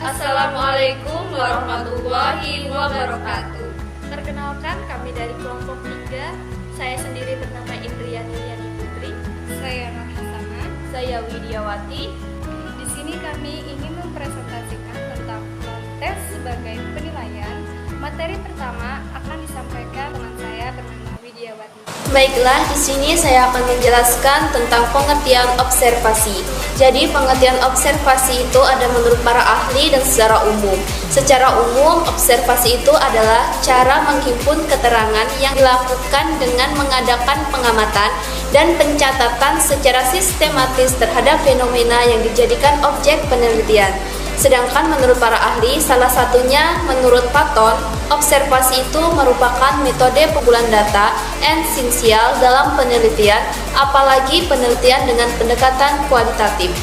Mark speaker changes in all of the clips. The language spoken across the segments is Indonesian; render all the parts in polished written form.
Speaker 1: Assalamualaikum warahmatullahi wabarakatuh.
Speaker 2: Perkenalkan, kami dari kelompok 3. Saya sendiri bernama Indriani Liani Putri.
Speaker 1: Saya Nur Hasanah.
Speaker 2: Saya Widiawati.
Speaker 3: Di sini kami ingin mempresentasikan tentang kontes sebagai penilaian. Materi pertama akan disampaikan teman saya bernama Widiawati.
Speaker 2: Baiklah, di sini saya akan menjelaskan tentang pengertian observasi. Jadi, pengertian observasi itu ada menurut para ahli dan secara umum. Secara umum, observasi itu adalah cara menghimpun keterangan yang dilakukan dengan mengadakan pengamatan dan pencatatan secara sistematis terhadap fenomena yang dijadikan objek penelitian. Sedangkan menurut para ahli, salah satunya menurut Patton, observasi itu merupakan metode pengumpulan data esensial dalam penelitian, apalagi penelitian dengan pendekatan kualitatif.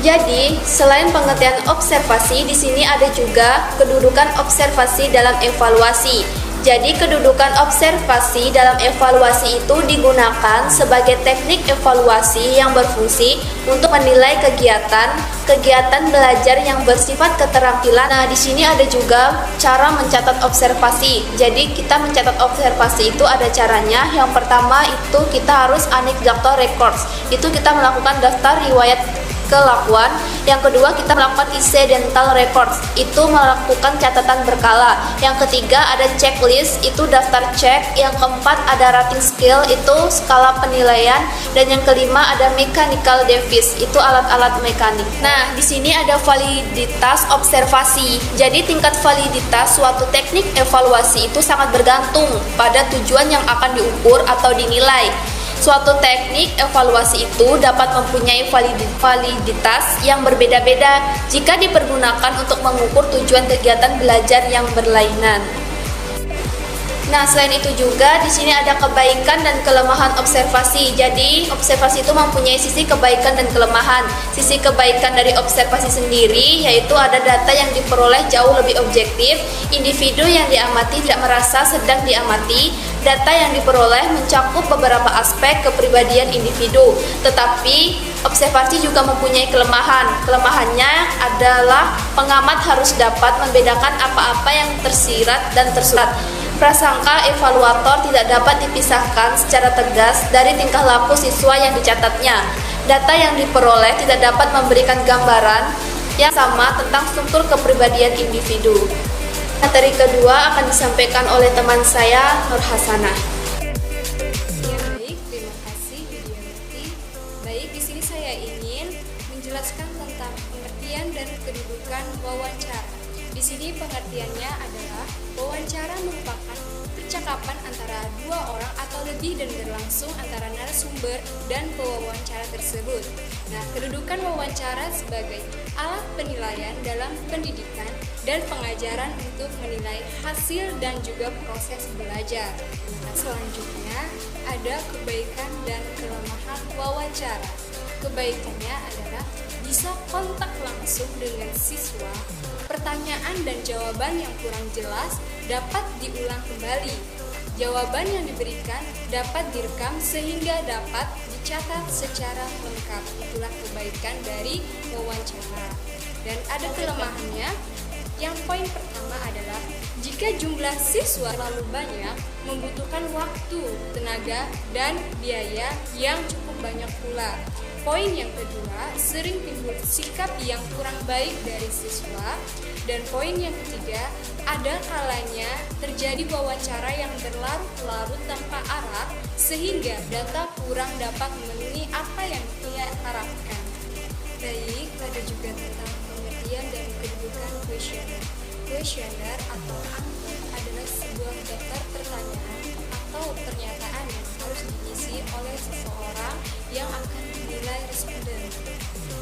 Speaker 2: Jadi, selain pengertian observasi, di sini ada juga kedudukan observasi dalam evaluasi. Jadi, kedudukan observasi dalam evaluasi itu digunakan sebagai teknik evaluasi yang berfungsi untuk menilai kegiatan belajar yang bersifat keterampilan. Nah, di sini ada juga cara mencatat observasi. Jadi, kita mencatat observasi itu ada caranya. Yang pertama itu kita harus unexacto records. Itu kita melakukan daftar riwayat kelakuan. Yang kedua, kita melakukan incidental records, itu melakukan catatan berkala. Yang ketiga, ada checklist, itu daftar cek. Yang keempat, ada rating scale, itu skala penilaian. Dan yang kelima, ada mechanical device, itu alat-alat mekanik. Nah, di sini ada validitas observasi. Jadi, tingkat validitas suatu teknik evaluasi itu sangat bergantung pada tujuan yang akan diukur atau dinilai. Suatu teknik evaluasi itu dapat mempunyai validitas yang berbeda-beda jika dipergunakan untuk mengukur tujuan kegiatan belajar yang berlainan. Nah, selain itu juga di sini ada kebaikan dan kelemahan observasi. Jadi, observasi itu mempunyai sisi kebaikan dan kelemahan. Sisi kebaikan dari observasi sendiri yaitu ada data yang diperoleh jauh lebih objektif, individu yang diamati tidak merasa sedang diamati, data yang diperoleh mencakup beberapa aspek kepribadian individu. Tetapi, observasi juga mempunyai kelemahan. Kelemahannya adalah pengamat harus dapat membedakan apa-apa yang tersirat dan tersurat. Prasangka evaluator tidak dapat dipisahkan secara tegas dari tingkah laku siswa yang dicatatnya. Data yang diperoleh tidak dapat memberikan gambaran yang sama tentang struktur kepribadian individu. Materi kedua akan disampaikan oleh teman saya, Nur Hasanah.
Speaker 3: Ya, baik, terima kasih Widiawati. Baik, di sini saya ingin menjelaskan tentang pengertian dan kedudukan wawancara. Di sini pengertiannya adalah wawancara merupakan percakapan antara dua orang atau lebih dan berlangsung antara narasumber dan pewawancara tersebut. Nah, kedudukan wawancara sebagai alat penilaian dalam pendidikan dan pengajaran untuk menilai hasil dan juga proses belajar. Nah, selanjutnya ada kebaikan dan kelemahan wawancara. Kebaikannya adalah bisa kontak langsung dengan siswa. Pertanyaan dan jawaban yang kurang jelas dapat diulang kembali. Jawaban yang diberikan dapat direkam sehingga dapat dicatat secara lengkap. Itulah kebaikan dari wawancara. Dan ada kelemahannya. Yang poin pertama adalah jika jumlah siswa terlalu banyak, membutuhkan waktu, tenaga, dan biaya yang cukup banyak pula. Poin yang kedua, sering timbul sikap yang kurang baik dari siswa. Dan poin yang ketiga, ada kalanya terjadi wawancara yang berlarut-larut tanpa arah sehingga data kurang dapat memenuhi apa yang ia harapkan. Baik, ada juga tentang pengertian dan kedudukan kuesioner. Kuesioner atau angket adalah sebuah daftar pertanyaan atau pernyataan yang harus diisi oleh seseorang yang akan dinilai responden.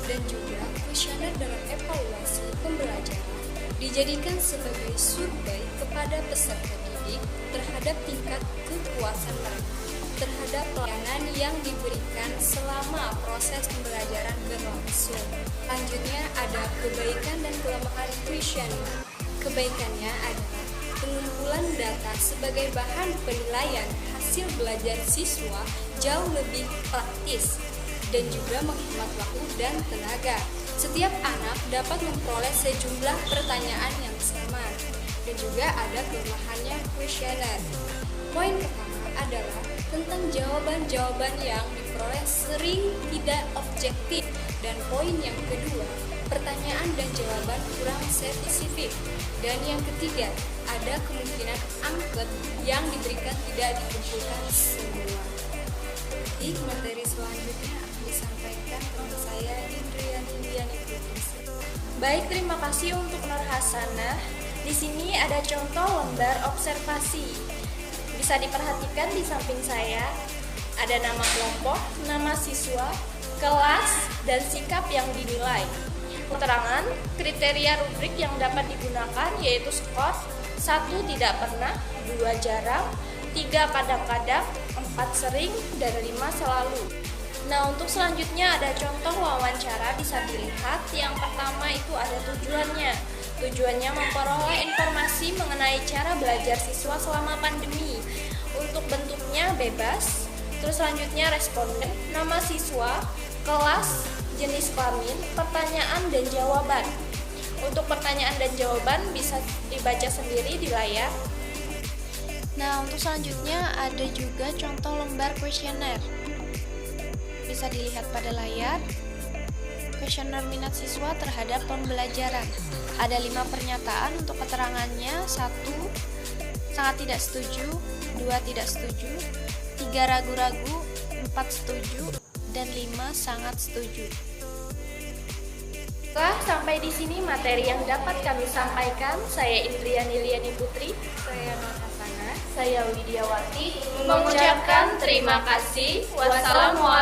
Speaker 3: Dan juga kuesioner dalam evaluasi pembelajaran dijadikan sebagai survei kepada peserta didik terhadap tingkat kepuasan mereka terhadap pelayanan yang diberikan selama proses pembelajaran berlangsung. Lanjutnya ada kebaikan dan kelemahan kuesioner. Kebaikannya adalah pengumpulan data sebagai bahan penilaian hasil belajar siswa jauh lebih praktis dan juga menghemat waktu dan tenaga. Setiap anak dapat memperoleh sejumlah pertanyaan yang sama dan juga ada kelemahannya kuesioner. Poin pertama adalah tentang jawaban-jawaban yang diperoleh sering tidak objektif, dan poin yang kedua, pertanyaan dan jawaban kurang spesifik, dan yang ketiga, ada kemungkinan angket yang diberikan tidak dikumpulkan semua. Di materi selanjutnya akan disampaikan teman saya Indriani Liani Putri.
Speaker 4: Baik, terima kasih untuk Nur Hasanah. Di sini ada contoh lembar observasi. Bisa diperhatikan di samping saya, ada nama kelompok, nama siswa, kelas, dan sikap yang dinilai. Keterangan, kriteria rubrik yang dapat digunakan yaitu skor, 1 tidak pernah, 2 jarang, 3 kadang-kadang, 4 sering, dan 5 selalu. Nah, untuk selanjutnya ada contoh wawancara bisa dilihat. Yang pertama itu ada tujuannya. Tujuannya memperoleh informasi mengenai cara belajar siswa selama pandemi. Untuk bentuknya bebas. Terus selanjutnya responden, nama siswa, kelas, jenis kelamin, pertanyaan dan jawaban. Untuk pertanyaan dan jawaban bisa dibaca sendiri di layar. Nah, untuk selanjutnya ada juga contoh lembar kuesioner. Bisa dilihat pada layar. Kuesioner minat siswa terhadap pembelajaran. Ada 5 pernyataan untuk keterangannya. 1. Sangat tidak setuju. 2. Tidak setuju. 3. Ragu-ragu. 4. Setuju. Dan 5. Sangat setuju. Setelah sampai di sini materi yang dapat kami sampaikan. Saya Indriani Liani Putri.
Speaker 3: Saya Nur Hasanah.
Speaker 4: Saya Widiawati.
Speaker 2: Mengucapkan terima kasih. Wassalamualaikum